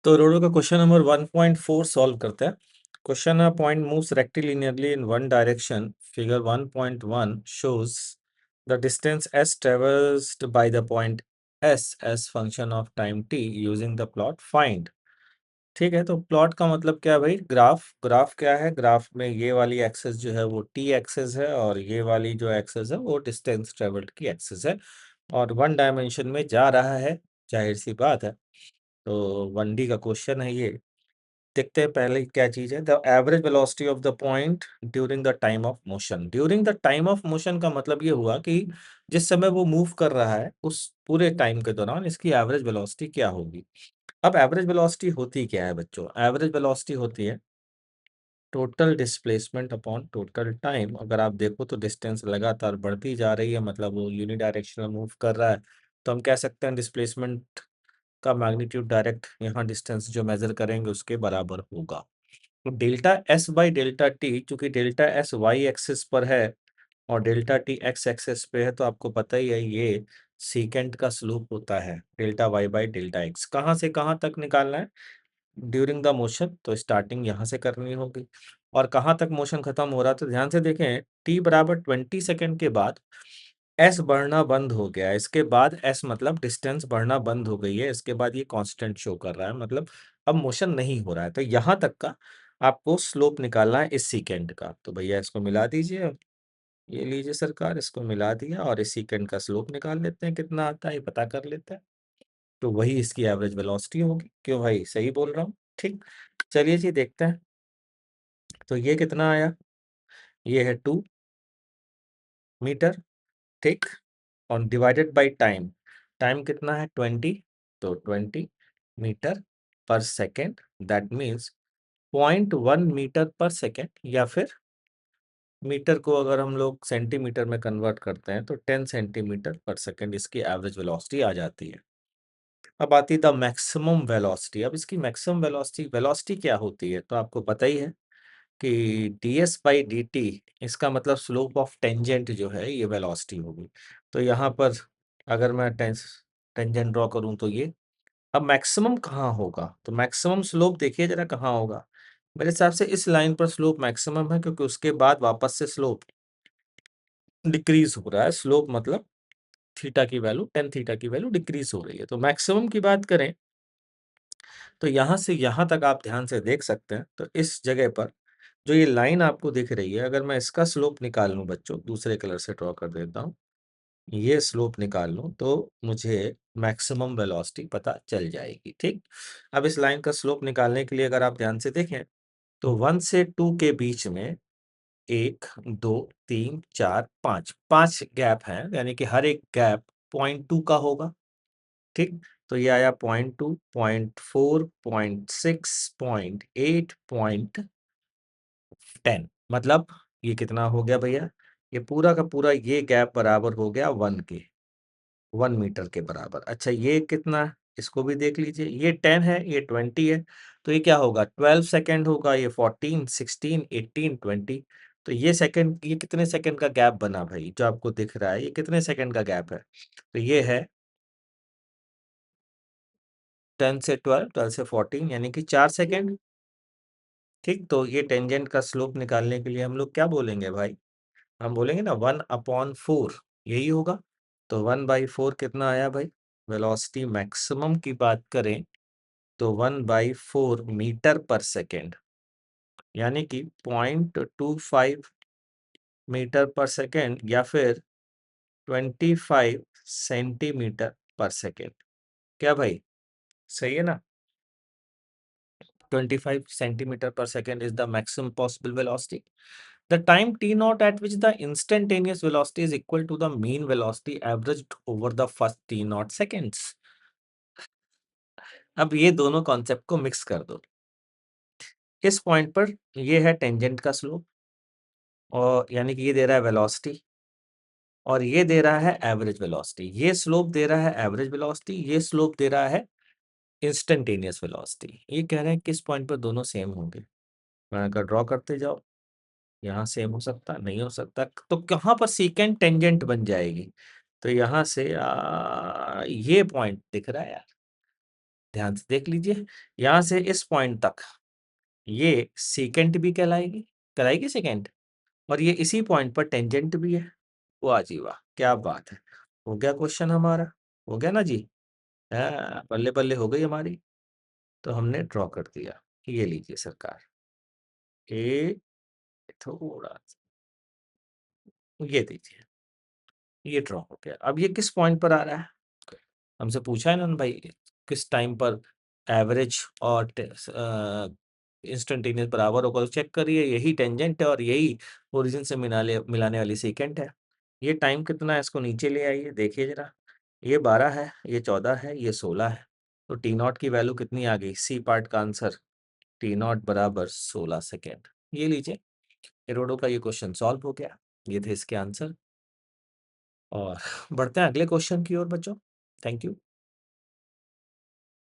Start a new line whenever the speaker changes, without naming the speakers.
तो रोडो का क्वेश्चन नंबर 1.4 सॉल्व करते हैं। क्वेश्चन है point moves rectilinearly in one direction. Figure 1.1 shows the distance s traversed by the point s as function of time t using the plot find। ठीक है, तो plot का मतलब क्या है भाई? ग्राफ क्या है? ग्राफ में ये वाली एक्सेस जो है वो टी एक्सेस है और ये वाली जो एक्सेस है वो डिस्टेंस ट्रेवल्ड की एक्सेस है और वन डायमेंशन में जा रहा है, जाहिर सी बात है। तो 1D का क्वेश्चन है ये। देखते हैं पहले क्या चीज है। The average velocity of the point during the time of motion. During the time of motion का मतलब ये हुआ कि जिस समय वो मूव कर रहा है उस पूरे टाइम के दौरान इसकी एवरेज वेलोसिटी क्या होगी। अब एवरेज वेलोसिटी होती क्या है बच्चों? एवरेज वेलोसिटी होती है total displacement upon total time. अगर आप देखो तो डिस्टेंस लगातार बढ़ती जा रही है, मतलब वो यूनिडायरेक्शनल मूव कर रहा है, तो हम कह सकते हैं डिस्प्लेसमेंट का मैग्नीट्यूड डायरेक्ट यहाँ डिस्टेंस जो मेजर करेंगे उसके बराबर होगा। तो delta S by delta T, चूंकि डेल्टा एस वाई एक्सिस पर है और डेल्टा टी एक्स एक्सिस पे है, तो आपको पता ही है ये सीकेंट का स्लोप होता है delta Y by delta X. कहाँ से कहाँ तक निकालना है? ड्यूरिंग द मोशन, तो स्टार्टिंग यहाँ से करनी होगी और कहाँ तक मोशन खत्म हो रहा है, तो ध्यान से देखें टी बराबर 20 सेकेंड के बाद एस बढ़ना बंद हो गया है। इसके बाद एस मतलब डिस्टेंस बढ़ना बंद हो गई है, इसके बाद ये कांस्टेंट शो कर रहा है, मतलब अब मोशन नहीं हो रहा है। तो यहाँ तक का आपको स्लोप निकालना है इस सीकेंड का। तो भैया इसको मिला दीजिए, ये लीजिए सरकार, इसको मिला दिया और इस सीकेंड का स्लोप निकाल लेते हैं, कितना आता है ये पता कर लेते हैं। तो वही इसकी एवरेज वेलोसिटी होगी। क्यों भाई, सही बोल रहा हूँ? ठीक, चलिए जी देखते हैं। तो ये कितना आया? ये है 2 मीटर, ठीक, और डिवाइडेड बाई टाइम। टाइम कितना है? 20, तो 20 मीटर पर सेकेंड, दैट मीन्स 0.1 मीटर पर सेकेंड, या फिर मीटर को अगर हम लोग सेंटीमीटर में कन्वर्ट करते हैं तो 10 सेंटीमीटर पर सेकेंड इसकी एवरेज वेलोसिटी आ जाती है। अब आती है द मैक्सिमम वेलोसिटी। अब इसकी मैक्सिमम वेलोसिटी क्या होती है? तो आपको पता ही है कि ds बाई डी टी, इसका मतलब स्लोप ऑफ टेंजेंट जो है ये वेलोसिटी होगी। तो यहाँ पर अगर मैं टेंजेंट ड्रॉ करूँ तो ये, अब मैक्सिमम कहाँ होगा? तो मैक्सिमम स्लोप देखिए जरा कहाँ होगा। मेरे हिसाब से इस लाइन पर स्लोप मैक्सिमम है, क्योंकि उसके बाद वापस से स्लोप डिक्रीज हो रहा है। स्लोप मतलब थीटा की वैल्यू, टेन थीटा की वैल्यू डिक्रीज हो रही है। तो मैक्सिमम की बात करें तो यहाँ से यहाँ तक आप ध्यान से देख सकते हैं, तो इस जगह पर जो ये लाइन आपको दिख रही है, अगर मैं इसका स्लोप निकाल लूँ बच्चों, दूसरे कलर से ड्रॉ कर देता हूँ, ये स्लोप निकाल लूँ तो मुझे मैक्सिमम वेलोसिटी पता चल जाएगी। ठीक, अब इस लाइन का स्लोप निकालने के लिए अगर आप ध्यान से देखें तो 1 से 2 के बीच में 1, 2, 3, 4, 5 गैप हैं, यानी कि हर एक गैप 0.2 का होगा। ठीक, तो ये आया 0.2, 0.4, 0.6, 0.8, 0.10। मतलब ये कितना हो गया भैया? ये पूरा का पूरा ये गैप बराबर हो गया 1 के, 1 मीटर के बराबर। अच्छा ये कितना है? इसको भी देख लीजिए, ये 10 है, ये 20 है, तो ये क्या होगा? 12 सेकेंड होगा, ये 14, 16, 18, 20। तो ये सेकंड, ये कितने सेकंड का गैप बना भाई जो आपको दिख रहा है? ये कितने सेकंड का गैप है? तो ये है 10 से 12, 12 से 14, यानी कि 4 सेकंड। ठीक, तो ये टेंजेंट का स्लोप निकालने के लिए हम लोग क्या बोलेंगे भाई? हम बोलेंगे ना 1/4, यही होगा। तो 1/4 कितना आया भाई? वेलोसिटी मैक्सिमम की बात करें तो 1/4 मीटर पर सेकेंड, यानी कि 0.25 मीटर पर सेकेंड, या फिर 25 सेंटीमीटर पर सेकेंड। क्या भाई, सही है ना? 25 centimeter per second is the maximum possible velocity. The time t naught at which the instantaneous velocity is equal to the mean velocity averaged over the first t naught seconds. अब ये दोनों concept को mix कर दो। इस point पर ये है टेंजेंट का स्लोप, और यानी कि ये दे रहा है वेलोसिटी, और ये दे रहा है एवरेज वेलोसिटी। ये स्लोप दे रहा है एवरेज वेलोसिटी, ये स्लोप दे रहा है इंस्टेंटेनियस वेलोसिटी। ये कह रहे हैं किस पॉइंट पर दोनों सेम होंगे। मैं अगर ड्रॉ करते जाओ, यहाँ सेम हो सकता, नहीं हो सकता, तो कहाँ पर सीकेंट टेंजेंट बन जाएगी? तो यहाँ से ये पॉइंट दिख रहा है यार, ध्यान से देख लीजिए, यहाँ से इस पॉइंट तक ये सेकेंट भी कहलाएगी, कहलाएगी सेकेंट, और ये इसी पॉइंट पर टेंजेंट भी है। वाह जी वाह, क्या बात है! हो गया क्वेश्चन हमारा, हो गया ना जी? बल्ले बल्ले हो गई हमारी। तो हमने ड्रॉ कर दिया। ये लीजिए सरकार, ये थोड़ा ये दीजिए, ये ड्रॉ हो गया। अब ये किस पॉइंट पर आ रहा है? हमसे पूछा है ना भाई, किस टाइम पर एवरेज और इंस्टेंटेनियस बराबर होगा, तो चेक करिए, यही टेंजेंट है और यही ओरिजिन से मिलाने वाली सेकेंट है। ये टाइम कितना है, इसको नीचे ले आइए, देखिए जरा, ये 12 है, ये 14 है, ये 16 है, तो टी नॉट की वैल्यू कितनी आ गई? सी पार्ट का आंसर टी नॉट बराबर 16 सेकेंड। ये लीजिए, हेरोडो का ये क्वेश्चन सॉल्व हो गया। ये थे इसके आंसर। और बढ़ते हैं अगले क्वेश्चन की ओर बच्चों। Thank you.